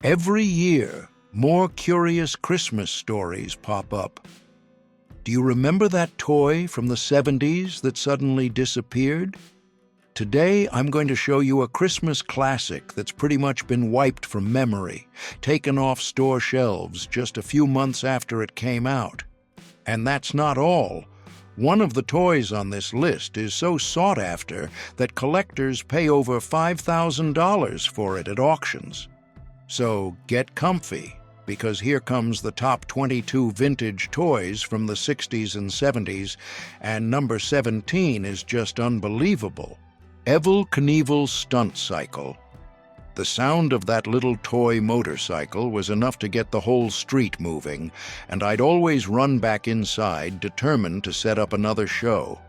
Every year, more curious Christmas stories pop up. Do you remember that toy from the 70s that suddenly disappeared? Today, I'm going to show you a Christmas classic that's pretty much been wiped from memory, taken off store shelves just a few months after it came out. And that's not all. One of the toys on this list is so sought after that collectors pay over $5,000 for it at auctions. So get comfy, because here comes the top 22 vintage toys from the 60s and 70s, and number 17 is just unbelievable. Evel Knievel's stunt cycle. The sound of that little toy motorcycle was enough to get the whole street moving, and I'd always run back inside, determined to set up another show.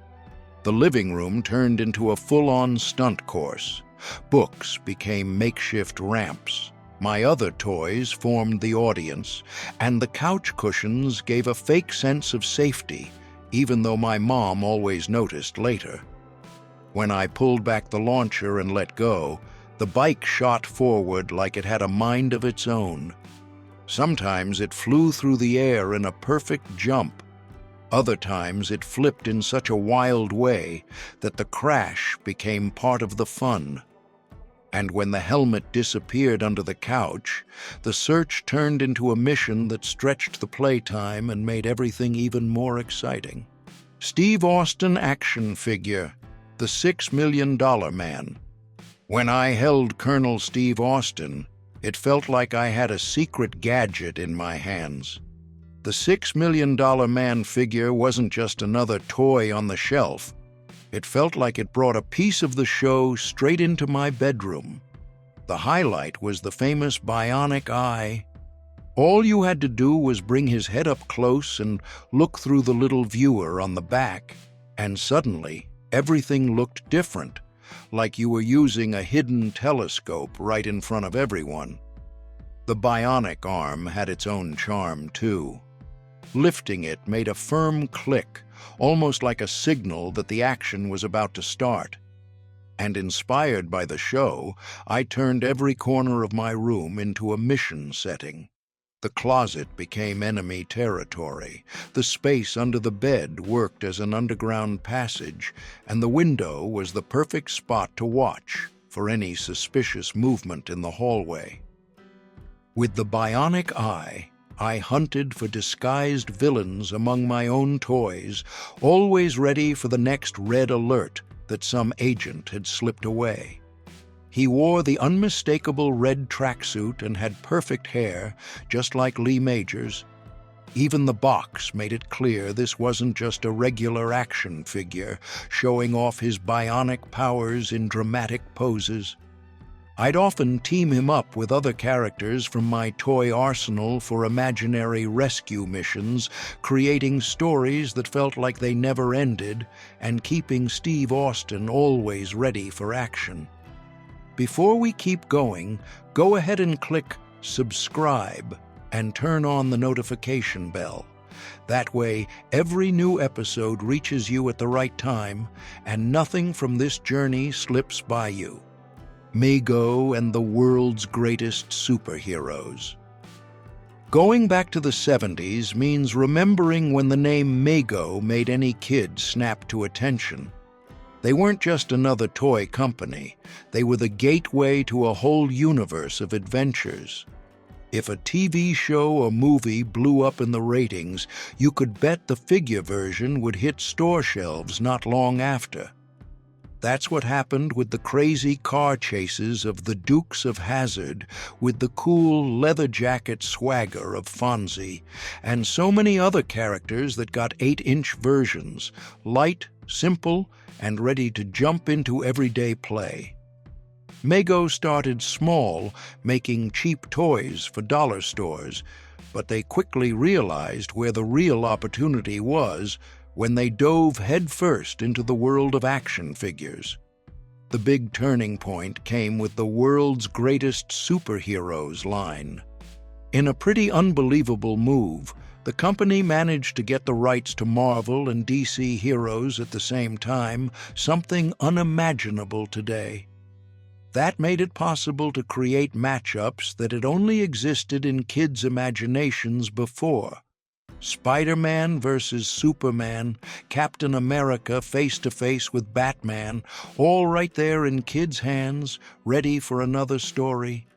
The living room turned into a full-on stunt course. Books became makeshift ramps. My other toys formed the audience, and the couch cushions gave a fake sense of safety, even though my mom always noticed later. When I pulled back the launcher and let go, the bike shot forward like it had a mind of its own. Sometimes it flew through the air in a perfect jump. Other times it flipped in such a wild way that the crash became part of the fun. And when the helmet disappeared under the couch, the search turned into a mission that stretched the playtime and made everything even more exciting. Steve Austin action figure, the $6 Million Man. When I held Colonel Steve Austin, it felt like I had a secret gadget in my hands. The $6 Million Man figure wasn't just another toy on the shelf. It felt like it brought a piece of the show straight into my bedroom. The highlight was the famous bionic eye. All you had to do was bring his head up close and look through the little viewer on the back, and suddenly everything looked different, like you were using a hidden telescope right in front of everyone. The bionic arm had its own charm, too. Lifting it made a firm click, almost like a signal that the action was about to start. And inspired by the show, I turned every corner of my room into a mission setting. The closet became enemy territory, the space under the bed worked as an underground passage, and the window was the perfect spot to watch for any suspicious movement in the hallway. With the bionic eye, I hunted for disguised villains among my own toys, always ready for the next red alert that some agent had slipped away. He wore the unmistakable red tracksuit and had perfect hair, just like Lee Majors. Even the box made it clear this wasn't just a regular action figure, showing off his bionic powers in dramatic poses. I'd often team him up with other characters from my toy arsenal for imaginary rescue missions, creating stories that felt like they never ended, and keeping Steve Austin always ready for action. Before we keep going, go ahead and click subscribe and turn on the notification bell. That way, every new episode reaches you at the right time, and nothing from this journey slips by you. Mego and the world's greatest superheroes. Going back to the 70s means remembering when the name Mego made any kid snap to attention. They weren't just another toy company. They were the gateway to a whole universe of adventures. If a TV show or movie blew up in the ratings, you could bet the figure version would hit store shelves not long after. That's what happened with the crazy car chases of the Dukes of Hazzard, with the cool leather jacket swagger of Fonzie, and so many other characters that got 8-inch versions, light, simple, and ready to jump into everyday play. Mego started small, making cheap toys for dollar stores, but they quickly realized where the real opportunity was when they dove headfirst into the world of action figures. The big turning point came with the world's greatest superheroes line. In a pretty unbelievable move, the company managed to get the rights to Marvel and DC heroes at the same time, something unimaginable today. That made it possible to create matchups that had only existed in kids' imaginations before. Spider-Man versus Superman, Captain America face-to-face with Batman, all right there in kids' hands, ready for another story.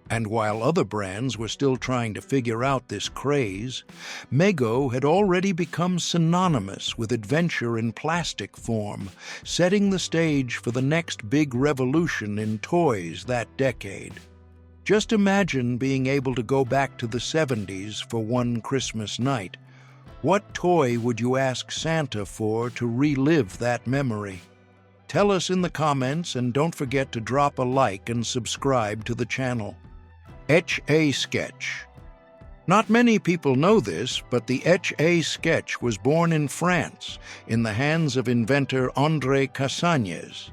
And while other brands were still trying to figure out this craze, Mego had already become synonymous with adventure in plastic form, setting the stage for the next big revolution in toys that decade. Just imagine being able to go back to the 70s for one Christmas night. What toy would you ask Santa for to relive that memory? Tell us in the comments, and don't forget to drop a like and subscribe to the channel. Etch-a-Sketch. Not many people know this, but the Etch-a-Sketch was born in France in the hands of inventor André Cassagnès.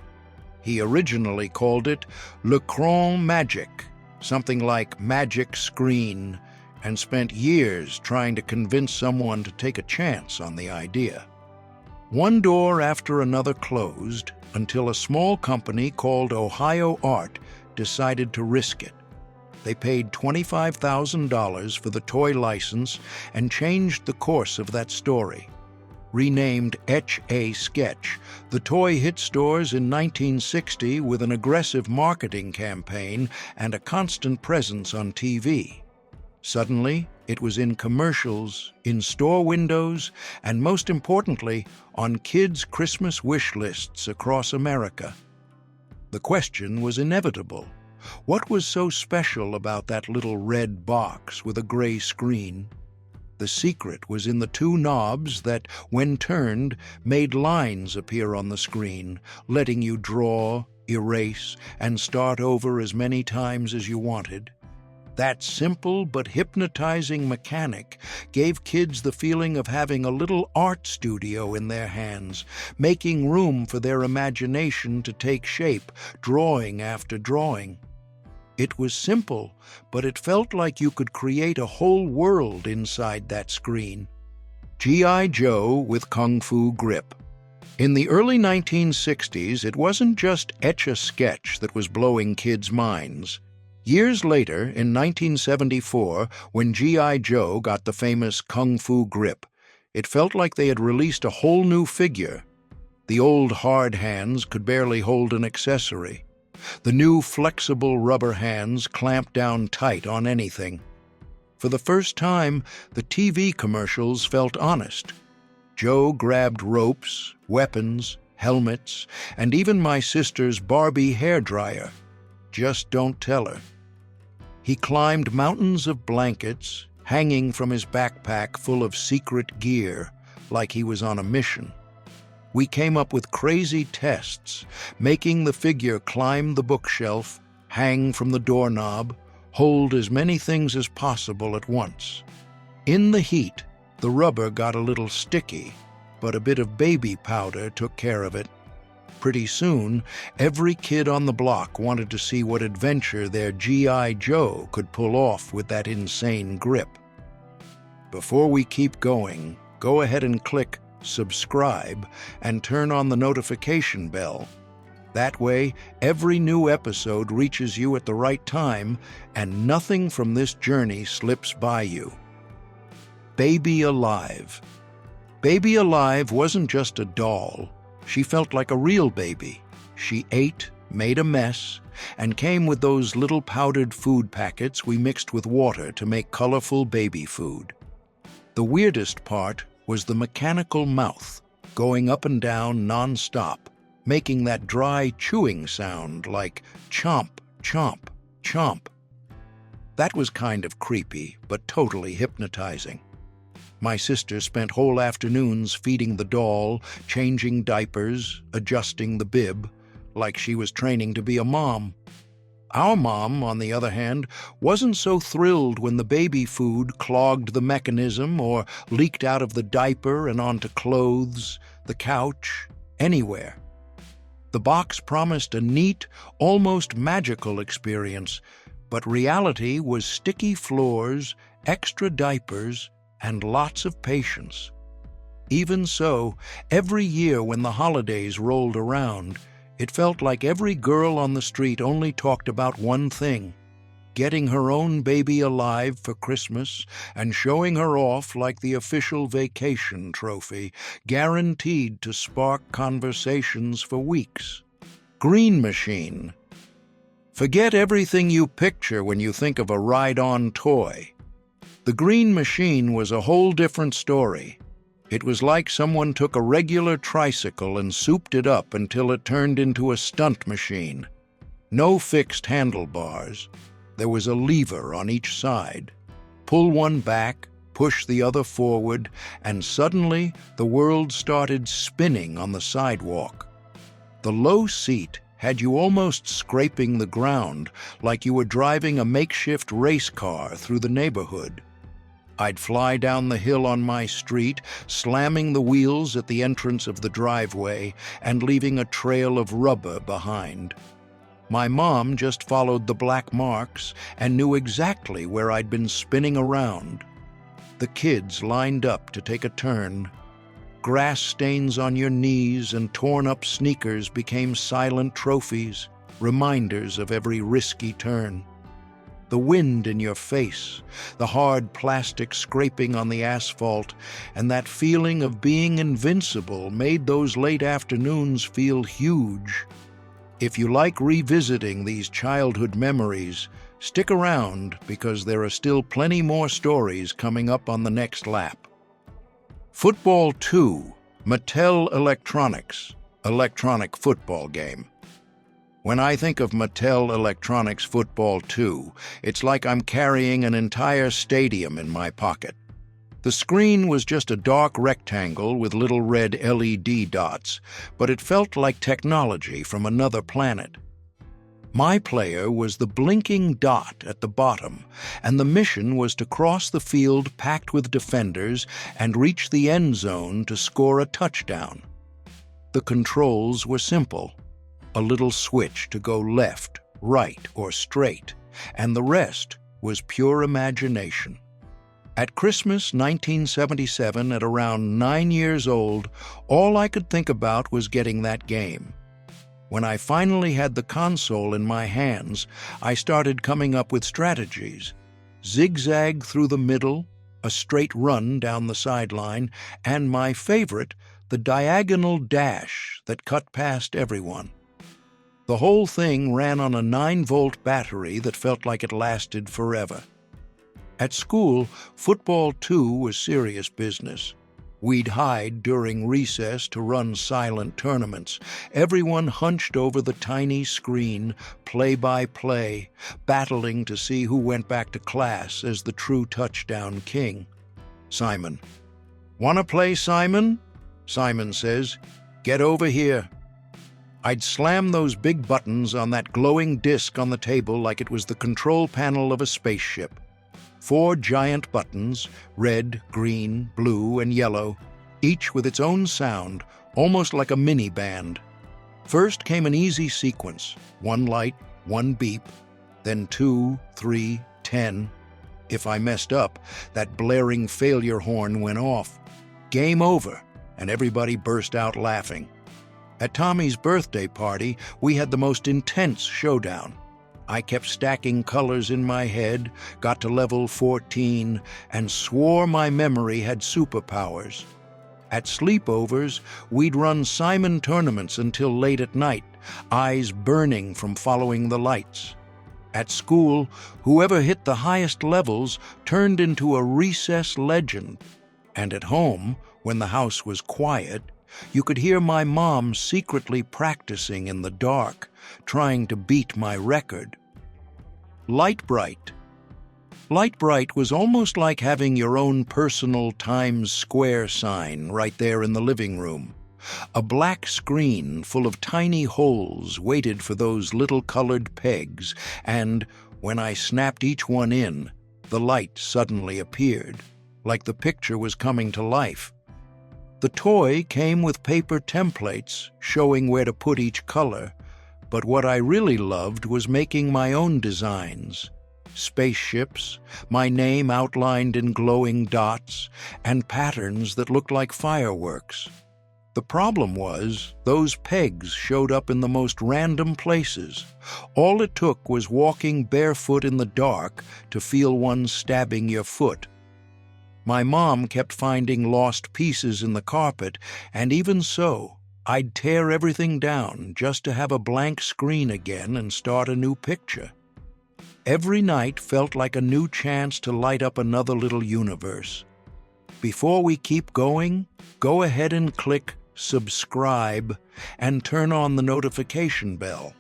He originally called it l'écran magique, something like magic screen, and spent years trying to convince someone to take a chance on the idea. One door after another closed until a small company called Ohio Art decided to risk it. They paid $25,000 for the toy license and changed the course of that story. Renamed Etch-a-Sketch, the toy hit stores in 1960 with an aggressive marketing campaign and a constant presence on TV. Suddenly, it was in commercials, in store windows, and most importantly, on kids' Christmas wish lists across America. The question was inevitable. What was so special about that little red box with a gray screen? The secret was in the two knobs that, when turned, made lines appear on the screen, letting you draw, erase, and start over as many times as you wanted. That simple but hypnotizing mechanic gave kids the feeling of having a little art studio in their hands, making room for their imagination to take shape, drawing after drawing. It was simple, but it felt like you could create a whole world inside that screen. G.I. Joe with Kung Fu Grip. In the early 1960s, it wasn't just Etch-a-Sketch that was blowing kids' minds. Years later, in 1974, when G.I. Joe got the famous Kung Fu Grip, it felt like they had released a whole new figure. The old hard hands could barely hold an accessory. The new flexible rubber hands clamped down tight on anything. For the first time, the TV commercials felt honest. Joe grabbed ropes, weapons, helmets, and even my sister's Barbie hairdryer. Just don't tell her. He climbed mountains of blankets, hanging from his backpack full of secret gear, like he was on a mission. We came up with crazy tests, making the figure climb the bookshelf, hang from the doorknob, hold as many things as possible at once. In the heat, the rubber got a little sticky, but a bit of baby powder took care of it. Pretty soon, every kid on the block wanted to see what adventure their G.I. Joe could pull off with that insane grip. Before we keep going, go ahead and click subscribe and turn on the notification bell. That way, every new episode reaches you at the right time and nothing from this journey slips by you. Baby Alive. Baby Alive wasn't just a doll. She felt like a real baby. She ate, made a mess, and came with those little powdered food packets we mixed with water to make colorful baby food. The weirdest part was the mechanical mouth, going up and down non-stop, making that dry chewing sound like chomp, chomp, chomp. That was kind of creepy, but totally hypnotizing. My sister spent whole afternoons feeding the doll, changing diapers, adjusting the bib, like she was training to be a mom. Our mom, on the other hand, wasn't so thrilled when the baby food clogged the mechanism or leaked out of the diaper and onto clothes, the couch, anywhere. The box promised a neat, almost magical experience, but reality was sticky floors, extra diapers, and lots of patience. Even so, every year when the holidays rolled around, It felt like every girl on the street only talked about one thing: getting her own baby alive for Christmas and showing her off like the official vacation trophy, guaranteed to spark conversations for weeks. Green machine. Forget everything you picture when you think of a ride-on toy. The green machine was a whole different story. It was like someone took a regular tricycle and souped it up until it turned into a stunt machine. No fixed handlebars. There was a lever on each side. Pull one back, push the other forward, and suddenly the world started spinning on the sidewalk. The low seat had you almost scraping the ground, like you were driving a makeshift race car through the neighborhood. I'd fly down the hill on my street, slamming the wheels at the entrance of the driveway and leaving a trail of rubber behind. My mom just followed the black marks and knew exactly where I'd been spinning around. The kids lined up to take a turn. Grass stains on your knees and torn-up sneakers became silent trophies, reminders of every risky turn. The wind in your face, the hard plastic scraping on the asphalt, and that feeling of being invincible made those late afternoons feel huge. If you like revisiting these childhood memories, stick around because there are still plenty more stories coming up on the next lap. Football 2, Mattel Electronics, electronic football game. When I think of Mattel Electronics Football 2, it's like I'm carrying an entire stadium in my pocket. The screen was just a dark rectangle with little red LED dots, but it felt like technology from another planet. My player was the blinking dot at the bottom, and the mission was to cross the field packed with defenders and reach the end zone to score a touchdown. The controls were simple: a little switch to go left, right, or straight, and the rest was pure imagination. At Christmas 1977, at around 9 years old, all I could think about was getting that game. When I finally had the console in my hands, I started coming up with strategies: zigzag through the middle, a straight run down the sideline, and my favorite, the diagonal dash that cut past everyone. The whole thing ran on a 9-volt battery that felt like it lasted forever. At school, Football 2 was serious business. We'd hide during recess to run silent tournaments, everyone hunched over the tiny screen, play by play, battling to see who went back to class as the true touchdown king. Simon. "Wanna play, Simon?" Simon says. "Get over here." I'd slam those big buttons on that glowing disc on the table like it was the control panel of a spaceship. 4 giant buttons, red, green, blue, and yellow, each with its own sound, almost like a mini band. First came an easy sequence: 1 light, 1 beep, then 2, 3, 10. If I messed up, that blaring failure horn went off. Game over, and everybody burst out laughing. At Tommy's birthday party, we had the most intense showdown. I kept stacking colors in my head, got to level 14, and swore my memory had superpowers. At sleepovers, we'd run Simon tournaments until late at night, eyes burning from following the lights. At school, whoever hit the highest levels turned into a recess legend. And at home, when the house was quiet, you could hear my mom secretly practicing in the dark, trying to beat my record. Light Bright. Light Bright was almost like having your own personal Times Square sign right there in the living room. A black screen full of tiny holes waited for those little colored pegs, and when I snapped each one in, the light suddenly appeared, like the picture was coming to life. The toy came with paper templates showing where to put each color, but what I really loved was making my own designs. Spaceships, my name outlined in glowing dots, and patterns that looked like fireworks. The problem was, those pegs showed up in the most random places. All it took was walking barefoot in the dark to feel one stabbing your foot. My mom kept finding lost pieces in the carpet, and even so, I'd tear everything down just to have a blank screen again and start a new picture. Every night felt like a new chance to light up another little universe. Before we keep going, go ahead and click subscribe and turn on the notification bell.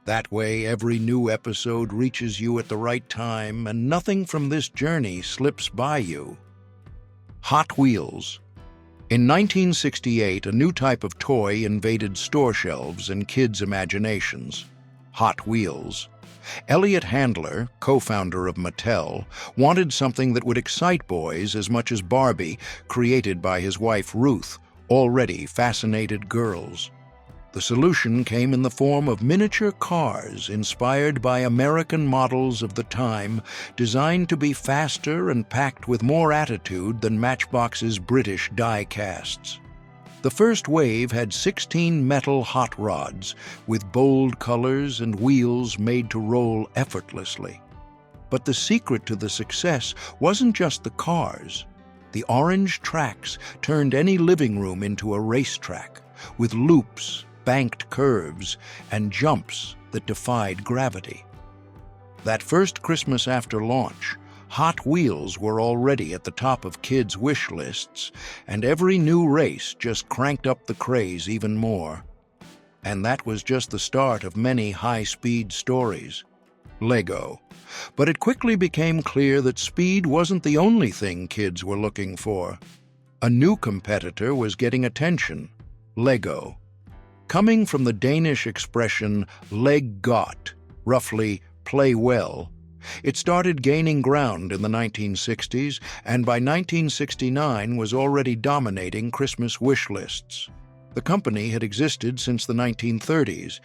That way, every new episode reaches you at the right time and nothing from this journey slips by you. Hot Wheels. In 1968, a new type of toy invaded store shelves and kids' imaginations: Hot Wheels. Elliot Handler, co-founder of Mattel, wanted something that would excite boys as much as Barbie, created by his wife Ruth, already fascinated girls. The solution came in the form of miniature cars inspired by American models of the time, designed to be faster and packed with more attitude than Matchbox's British die casts. The first wave had 16 metal hot rods with bold colors and wheels made to roll effortlessly. But the secret to the success wasn't just the cars. The orange tracks turned any living room into a racetrack, with loops, banked curves, and jumps that defied gravity. That first Christmas after launch, Hot Wheels were already at the top of kids' wish lists, and every new race just cranked up the craze even more. And that was just the start of many high-speed stories. Lego. But it quickly became clear that speed wasn't the only thing kids were looking for. A new competitor was getting attention: Lego. Coming from the Danish expression "leg godt," roughly "play well," it started gaining ground in the 1960s, and by 1969 was already dominating Christmas wish lists. The company had existed since the 1930s,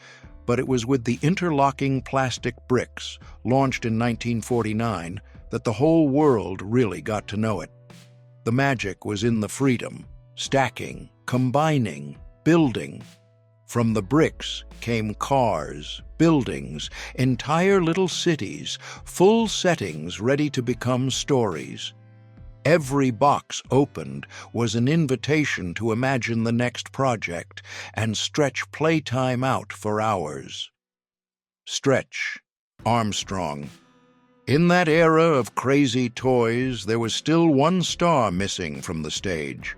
but it was with the interlocking plastic bricks, launched in 1949, that the whole world really got to know it. The magic was in the freedom: stacking, combining, building. From the bricks came cars, buildings, entire little cities, full settings ready to become stories. Every box opened was an invitation to imagine the next project and stretch playtime out for hours. Stretch Armstrong. In that era of crazy toys, there was still one star missing from the stage.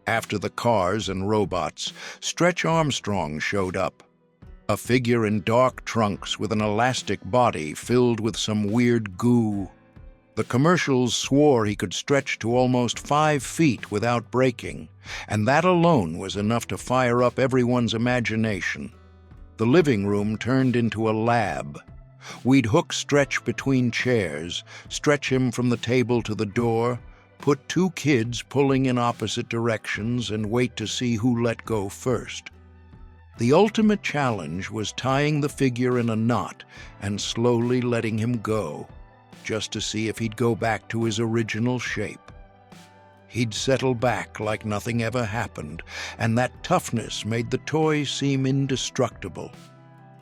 After the cars and robots, Stretch Armstrong showed up. A figure in dark trunks with an elastic body filled with some weird goo. The commercials swore he could stretch to almost 5 feet without breaking, and that alone was enough to fire up everyone's imagination. The living room turned into a lab. We'd hook Stretch between chairs, stretch him from the table to the door, put 2 kids pulling in opposite directions, and wait to see who let go first. The ultimate challenge was tying the figure in a knot and slowly letting him go, just to see if he'd go back to his original shape. He'd settle back like nothing ever happened, and that toughness made the toy seem indestructible.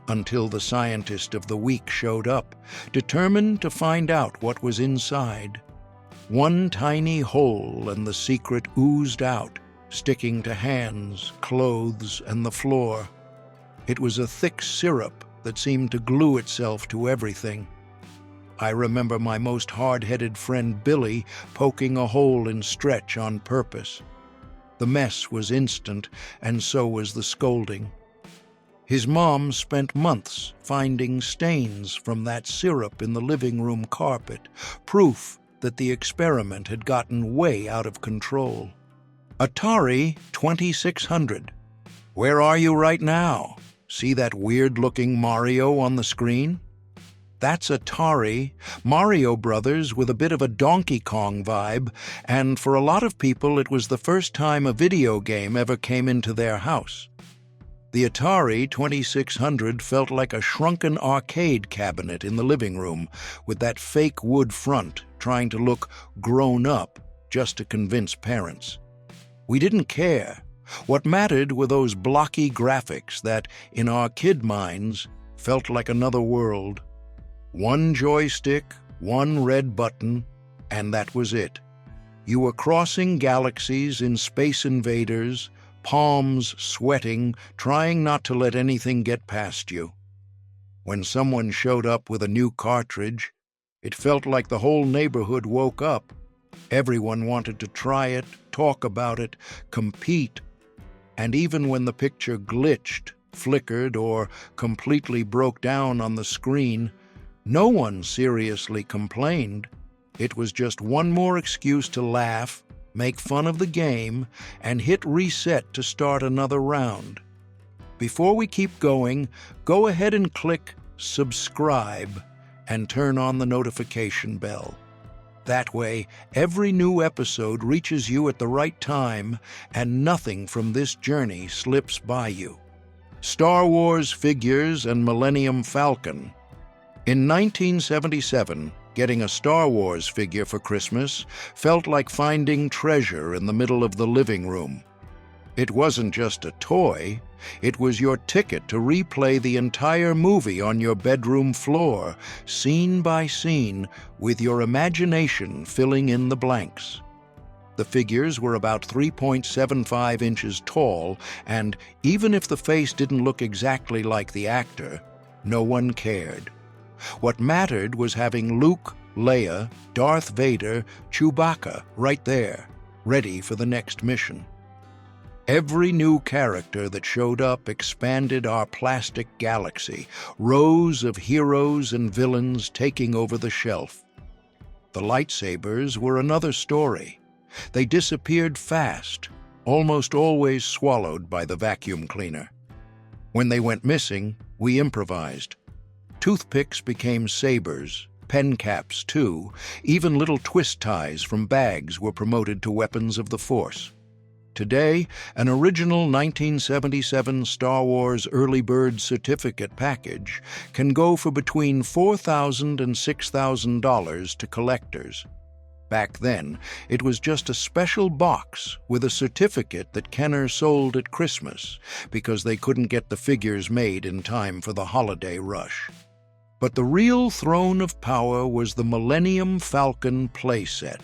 Until the scientist of the week showed up, determined to find out what was inside. One tiny hole and the secret oozed out, sticking to hands, clothes, and the floor. It was a thick syrup that seemed to glue itself to everything. I remember my most hard-headed friend Billy poking a hole in Stretch on purpose. The mess was instant, and so was the scolding. His mom spent months finding stains from that syrup in the living room carpet, proof that the experiment had gotten way out of control. Atari 2600. Where are you right now? See that weird-looking Mario on the screen? That's Atari, Mario Brothers with a bit of a Donkey Kong vibe, and for a lot of people it was the first time a video game ever came into their house. The Atari 2600 felt like a shrunken arcade cabinet in the living room, with that fake wood front trying to look grown up just to convince parents. We didn't care. What mattered were those blocky graphics that, in our kid minds, felt like another world. One joystick, one red button, and that was it. You were crossing galaxies in Space Invaders, palms sweating, trying not to let anything get past you. When someone showed up with a new cartridge, it felt like the whole neighborhood woke up. Everyone wanted to try it, talk about it, compete. And even when the picture glitched, flickered, or completely broke down on the screen, no one seriously complained. It was just one more excuse to laugh, make fun of the game, and hit reset to start another round. Before we keep going, go ahead and click subscribe and turn on the notification bell. That way, every new episode reaches you at the right time and nothing from this journey slips by you. Star Wars figures and Millennium Falcon. In 1977, getting a Star Wars figure for Christmas felt like finding treasure in the middle of the living room. It wasn't just a toy, it was your ticket to replay the entire movie on your bedroom floor, scene by scene, with your imagination filling in the blanks. The figures were about 3.75 inches tall, and even if the face didn't look exactly like the actor, no one cared. What mattered was having Luke, Leia, Darth Vader, Chewbacca right there, ready for the next mission. Every new character that showed up expanded our plastic galaxy, rows of heroes and villains taking over the shelf. The lightsabers were another story. They disappeared fast, almost always swallowed by the vacuum cleaner. When they went missing, we improvised. Toothpicks became sabers, pen caps too, even little twist ties from bags were promoted to weapons of the Force. Today, an original 1977 Star Wars Early Bird Certificate package can go for between $4,000 and $6,000 to collectors. Back then, it was just a special box with a certificate that Kenner sold at Christmas because they couldn't get the figures made in time for the holiday rush. But the real throne of power was the Millennium Falcon playset.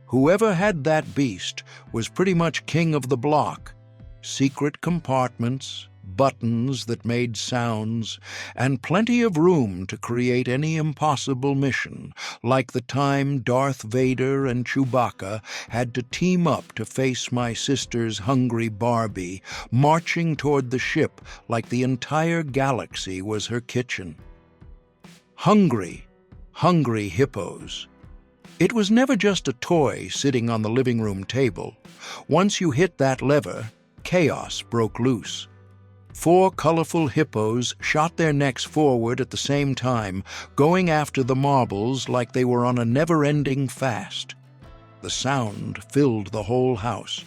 Whoever had that beast was pretty much king of the block. Secret compartments, buttons that made sounds, and plenty of room to create any impossible mission, like the time Darth Vader and Chewbacca had to team up to face my sister's hungry Barbie, marching toward the ship like the entire galaxy was her kitchen. Hungry hippos. It was never just a toy sitting on the living room table. Once you hit that lever, chaos broke loose. 4 colorful hippos shot their necks forward at the same time, going after the marbles like they were on a never-ending fast. The sound filled the whole house.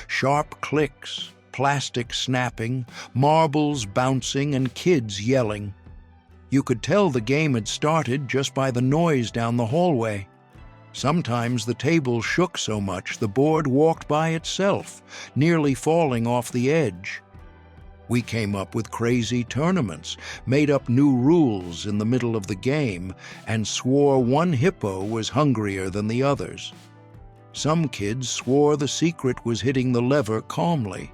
Sharp clicks, plastic snapping, marbles bouncing, and kids yelling. You could tell the game had started just by the noise down the hallway. Sometimes the table shook so much the board walked by itself, nearly falling off the edge. We came up with crazy tournaments, made up new rules in the middle of the game, and swore one hippo was hungrier than the others. Some kids swore the secret was hitting the lever calmly.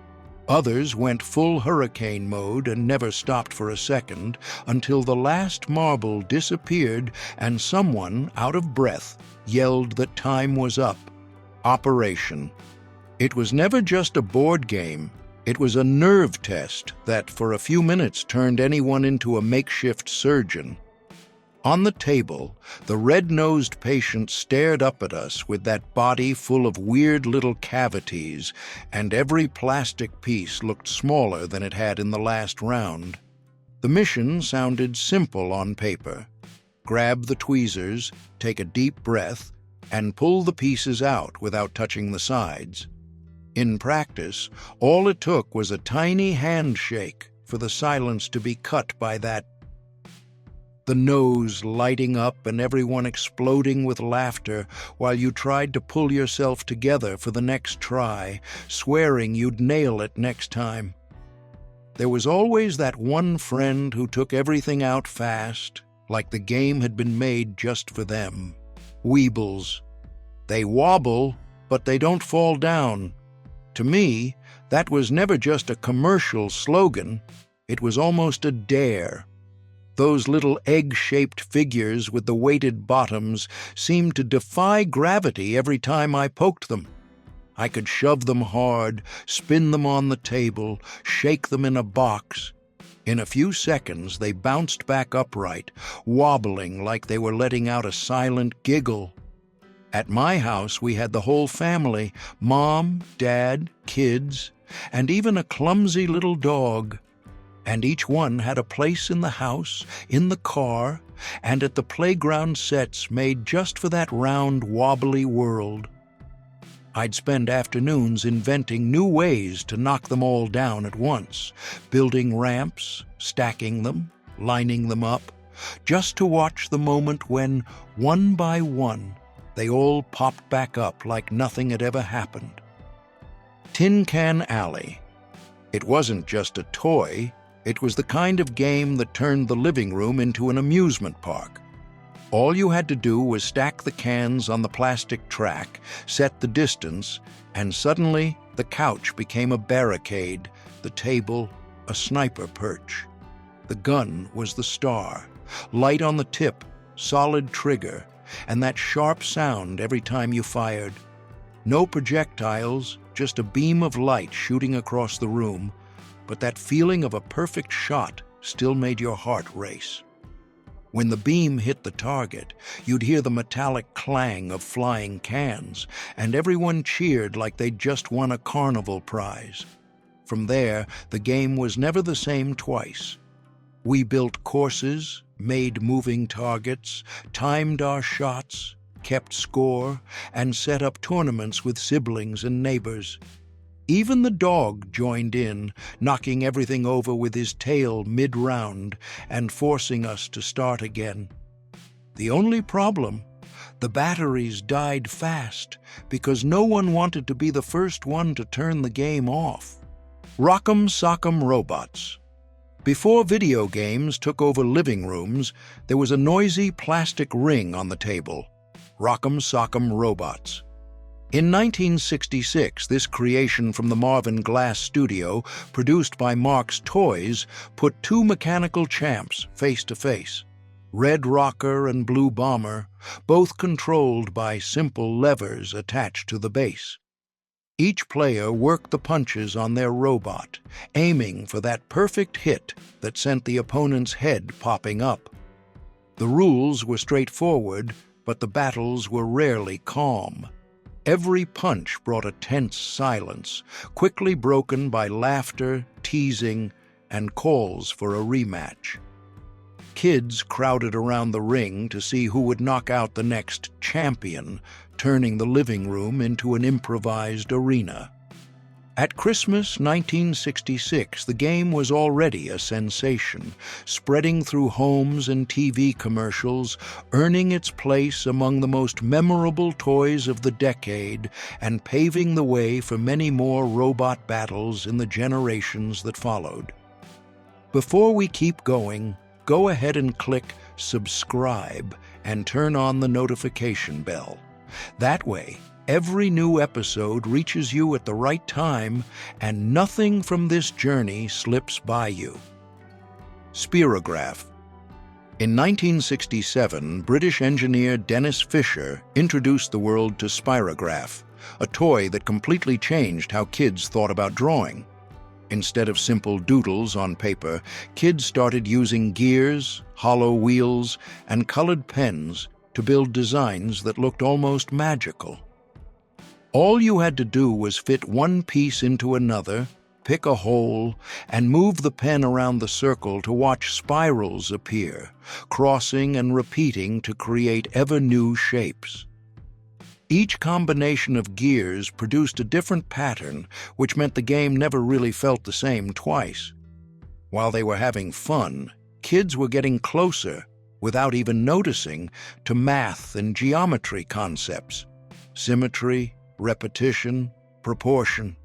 Others went full hurricane mode and never stopped for a second until the last marble disappeared and someone, out of breath, yelled that time was up. Operation. It was never just a board game. It was a nerve test that, for a few minutes, turned anyone into a makeshift surgeon. On the table, the red-nosed patient stared up at us with that body full of weird little cavities, and every plastic piece looked smaller than it had in the last round. The mission sounded simple on paper. Grab the tweezers, take a deep breath, and pull the pieces out without touching the sides. In practice, all it took was a tiny handshake for the silence to be cut by that the nose lighting up and everyone exploding with laughter while you tried to pull yourself together for the next try, swearing you'd nail it next time. There was always that one friend who took everything out fast, like the game had been made just for them. Weebles. They wobble, but they don't fall down. To me, that was never just a commercial slogan. It was almost a dare. Those little egg-shaped figures with the weighted bottoms seemed to defy gravity every time I poked them. I could shove them hard, spin them on the table, shake them in a box. In a few seconds, they bounced back upright, wobbling like they were letting out a silent giggle. At my house, we had the whole family, Mom, Dad, kids, and even a clumsy little dog. And each one had a place in the house, in the car, and at the playground sets made just for that round, wobbly world. I'd spend afternoons inventing new ways to knock them all down at once, building ramps, stacking them, lining them up, just to watch the moment when, one by one, they all popped back up like nothing had ever happened. Tin Can Alley. It wasn't just a toy, it was the kind of game that turned the living room into an amusement park. All you had to do was stack the cans on the plastic track, set the distance, and suddenly the couch became a barricade, the table a sniper perch. The gun was the star, light on the tip, solid trigger, and that sharp sound every time you fired. No projectiles, just a beam of light shooting across the room, but that feeling of a perfect shot still made your heart race. When the beam hit the target, you'd hear the metallic clang of flying cans, and everyone cheered like they'd just won a carnival prize. From there, the game was never the same twice. We built courses, made moving targets, timed our shots, kept score, and set up tournaments with siblings and neighbors. Even the dog joined in, knocking everything over with his tail mid-round and forcing us to start again. The only problem, the batteries died fast because no one wanted to be the first one to turn the game off. Rock'em Sock'em Robots. Before video games took over living rooms, there was a noisy plastic ring on the table. Rock'em Sock'em Robots. In 1966, this creation from the Marvin Glass studio, produced by Mark's Toys, put two mechanical champs face to face. Red Rocker and Blue Bomber, both controlled by simple levers attached to the base. Each player worked the punches on their robot, aiming for that perfect hit that sent the opponent's head popping up. The rules were straightforward, but the battles were rarely calm. Every punch brought a tense silence, quickly broken by laughter, teasing, and calls for a rematch. Kids crowded around the ring to see who would knock out the next champion, turning the living room into an improvised arena. At Christmas 1966, the game was already a sensation, spreading through homes and TV commercials, earning its place among the most memorable toys of the decade, and paving the way for many more robot battles in the generations that followed. Before we keep going, go ahead and click subscribe and turn on the notification bell. That way, every new episode reaches you at the right time and nothing from this journey slips by you. Spirograph. In 1967, British engineer Dennis Fisher introduced the world to Spirograph, a toy that completely changed how kids thought about drawing. Instead of simple doodles on paper, kids started using gears, hollow wheels, and colored pens to build designs that looked almost magical. All you had to do was fit one piece into another, pick a hole, and move the pen around the circle to watch spirals appear, crossing and repeating to create ever-new shapes. Each combination of gears produced a different pattern, which meant the game never really felt the same twice. While they were having fun, kids were getting closer, without even noticing, to math and geometry concepts: symmetry, repetition, proportion.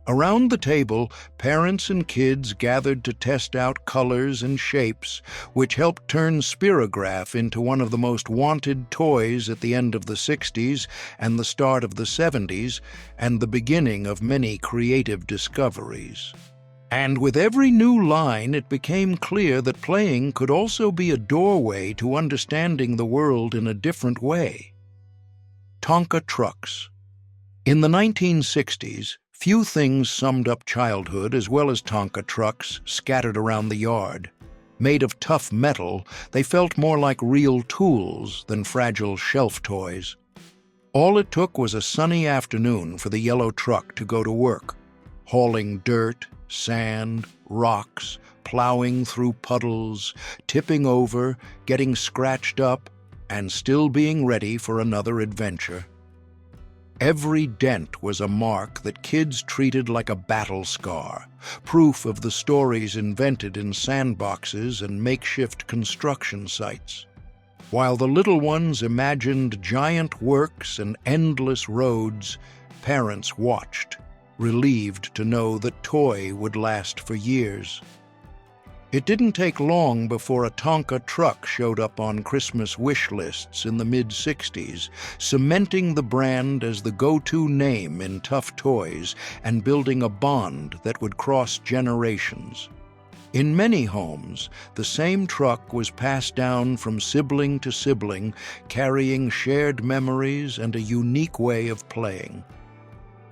Around the table, parents and kids gathered to test out colors and shapes, which helped turn spirograph into one of the most wanted toys at the end of the 60s and the start of the 70s, and the beginning of many creative discoveries. And with every new line, it became clear that playing could also be a doorway to understanding the world in a different way. Tonka trucks. In the 1960s, few things summed up childhood as well as Tonka trucks scattered around the yard. Made of tough metal, they felt more like real tools than fragile shelf toys. All it took was a sunny afternoon for the yellow truck to go to work, hauling dirt, sand, rocks, plowing through puddles, tipping over, getting scratched up, and still being ready for another adventure. Every dent was a mark that kids treated like a battle scar, proof of the stories invented in sandboxes and makeshift construction sites. While the little ones imagined giant works and endless roads, parents watched, relieved to know that toy would last for years. It didn't take long before a Tonka truck showed up on Christmas wish lists in the mid-60s, cementing the brand as the go-to name in tough toys and building a bond that would cross generations. In many homes, the same truck was passed down from sibling to sibling, carrying shared memories and a unique way of playing.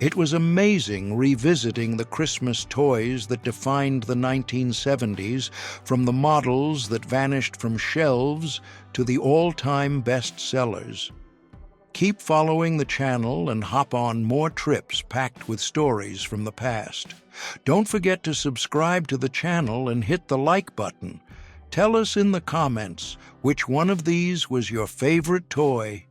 It was amazing revisiting the Christmas toys that defined the 1970s, from the models that vanished from shelves to the all-time bestsellers. Keep following the channel and hop on more trips packed with stories from the past. Don't forget to subscribe to the channel and hit the like button. Tell us in the comments which one of these was your favorite toy.